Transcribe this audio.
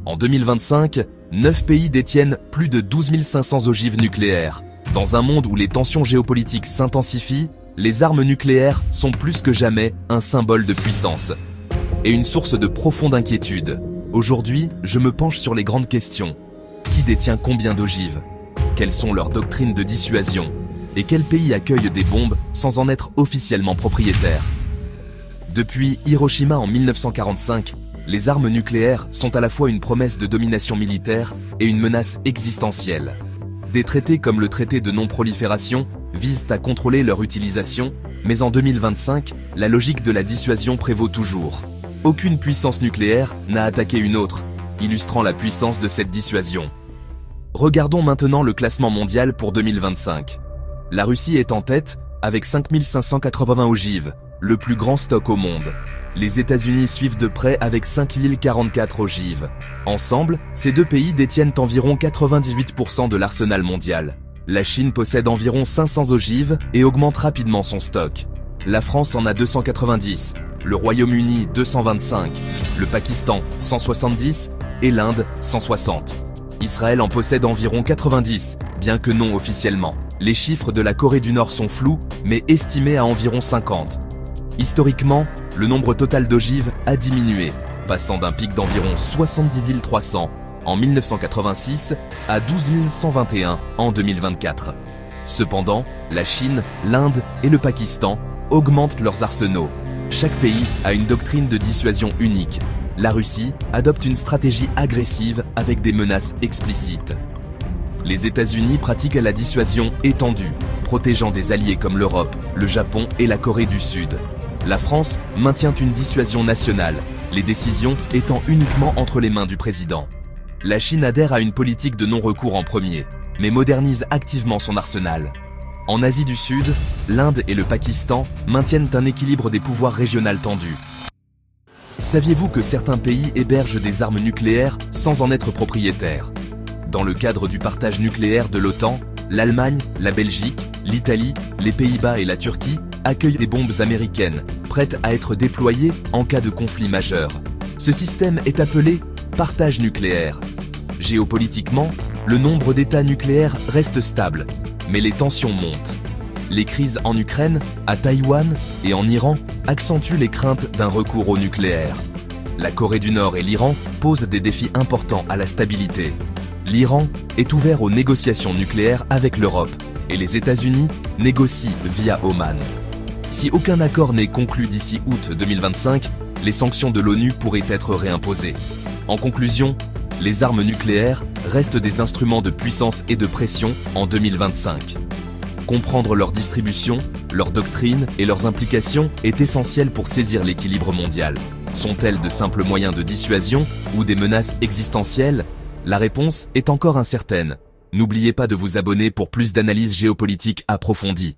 En 2025, 9 pays détiennent plus de 12 500 ogives nucléaires. Dans un monde où les tensions géopolitiques s'intensifient, les armes nucléaires sont plus que jamais un symbole de puissance et une source de profonde inquiétude. Aujourd'hui, je me penche sur les grandes questions. Qui détient combien d'ogives? Quelles sont leurs doctrines de dissuasion? Et quel pays accueille des bombes sans en être officiellement propriétaire? Depuis Hiroshima en 1945, les armes nucléaires sont à la fois une promesse de domination militaire et une menace existentielle. Des traités comme le traité de non-prolifération visent à contrôler leur utilisation, mais en 2025, la logique de la dissuasion prévaut toujours. Aucune puissance nucléaire n'a attaqué une autre, illustrant la puissance de cette dissuasion. Regardons maintenant le classement mondial pour 2025. La Russie est en tête avec 5580 ogives, le plus grand stock au monde. Les États-Unis suivent de près avec 5044 ogives. Ensemble, ces deux pays détiennent environ 98% de l'arsenal mondial. La Chine possède environ 500 ogives et augmente rapidement son stock. La France en a 290, le Royaume-Uni 225, le Pakistan 170 et l'Inde 160. Israël en possède environ 90, bien que non officiellement. Les chiffres de la Corée du Nord sont flous, mais estimés à environ 50. Historiquement, le nombre total d'ogives a diminué, passant d'un pic d'environ 70 300 en 1986 à 12 121 en 2024. Cependant, la Chine, l'Inde et le Pakistan augmentent leurs arsenaux. Chaque pays a une doctrine de dissuasion unique. La Russie adopte une stratégie agressive avec des menaces explicites. Les États-Unis pratiquent la dissuasion étendue, protégeant des alliés comme l'Europe, le Japon et la Corée du Sud. La France maintient une dissuasion nationale, les décisions étant uniquement entre les mains du président. La Chine adhère à une politique de non-recours en premier, mais modernise activement son arsenal. En Asie du Sud, l'Inde et le Pakistan maintiennent un équilibre des pouvoirs régionaux tendus. Saviez-vous que certains pays hébergent des armes nucléaires sans en être propriétaires? Dans le cadre du partage nucléaire de l'OTAN, l'Allemagne, la Belgique, l'Italie, les Pays-Bas et la Turquie accueillent des bombes américaines, prêtes à être déployées en cas de conflit majeur. Ce système est appelé partage nucléaire. Géopolitiquement, le nombre d'États nucléaires reste stable, mais les tensions montent. Les crises en Ukraine, à Taïwan et en Iran accentuent les craintes d'un recours au nucléaire. La Corée du Nord et l'Iran posent des défis importants à la stabilité. L'Iran est ouvert aux négociations nucléaires avec l'Europe et les États-Unis négocient via Oman. Si aucun accord n'est conclu d'ici août 2025, les sanctions de l'ONU pourraient être réimposées. En conclusion, les armes nucléaires restent des instruments de puissance et de pression en 2025. Comprendre leur distribution, leur doctrine et leurs implications est essentiel pour saisir l'équilibre mondial. Sont-elles de simples moyens de dissuasion ou des menaces existentielles? La réponse est encore incertaine. N'oubliez pas de vous abonner pour plus d'analyses géopolitiques approfondies.